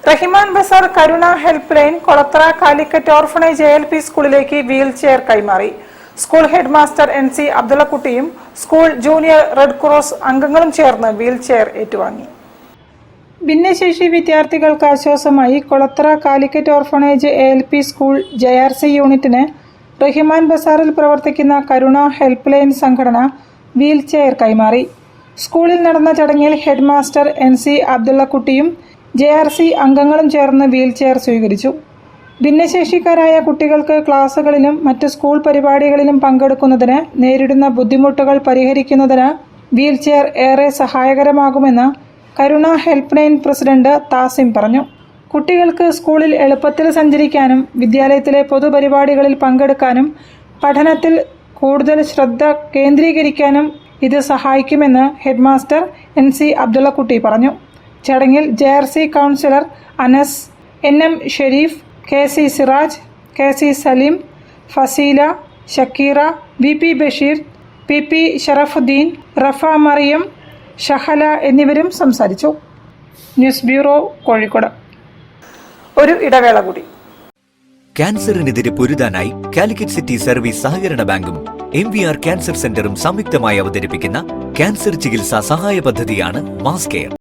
Rahiman Bazar Karuna helpline Kolathara Calicut orphanage ALP സ്കൂളിലേക്ക് wheelchair കൈമാറി. School headmaster NC അബ്ദുള്ളക്കുട്ടിയും school junior red cross അംഗങ്ങളും ചേർന്ന് വീൽ ചെയർ ഏറ്റുവാങ്ങി. ഭിന്നശേഷി വിദ്യാർത്ഥികൾക്ക് ആശ്വാസമായി Kolathara Calicut orphanage ALP school JRC യൂണിറ്റിന് റഹിമാൻ ബസാറിൽ പ്രവർത്തിക്കുന്ന കരുണ ഹെൽപ്പ് ലൈൻ സംഘടന വീൽ ചെയർ കൈമാറി. സ്കൂളിൽ നടന്ന ചടങ്ങിൽ ഹെഡ് മാസ്റ്റർ NC അബ്ദുള്ളക്കുട്ടിയും JRC അംഗങ്ങളും ചേർന്ന് വീൽ ചെയർ സ്വീകരിച്ചു. ഭിന്നശേഷിക്കാരായ കുട്ടികൾക്ക് ക്ലാസുകളിലും മറ്റ് സ്കൂൾ പരിപാടികളിലും പങ്കെടുക്കുന്നതിന് നേരിടുന്ന ബുദ്ധിമുട്ടുകൾ പരിഹരിക്കുന്നതിന് വീൽ ചെയർ ഏറെ സഹായകരമാകുമെന്ന് കരുണ ഹെൽപ്പ് ലൈൻ പ്രസിഡന്റ് താസിം പറഞ്ഞു. കുട്ടികൾക്ക് സ്കൂളിൽ എളുപ്പത്തിൽ സഞ്ചരിക്കാനും വിദ്യാലയത്തിലെ പൊതുപരിപാടികളിൽ പങ്കെടുക്കാനും പഠനത്തിൽ കൂടുതൽ ശ്രദ്ധ കേന്ദ്രീകരിക്കാനും ഇത് സഹായിക്കുമെന്ന് ഹെഡ് മാസ്റ്റർ NC അബ്ദുള്ളക്കുട്ടി പറഞ്ഞു. ചടങ്ങിൽ JRC councillor Anas, NM Shereef, KC Siraj, KC Saleem, Faseela, Shakeera, VP Basheer, PP Sharafuddeen, Rafa Mariyam, Shahala എന്നിവരും സംസാരിച്ചു. News bureau, Kozhikode. ഒരു ഇടവേള കൂടി. ക്യാൻസറിനെതിരെ പൊരുതാനായി കാലിക്കറ്റ് സിറ്റി സർവീസ് സഹകരണ ബാങ്കും MVR ക്യാൻസർ സെന്ററും സംയുക്തമായി അവതരിപ്പിക്കുന്ന ക്യാൻസർ ചികിത്സാ സഹായ പദ്ധതിയാണ് മാസ് കെയർ.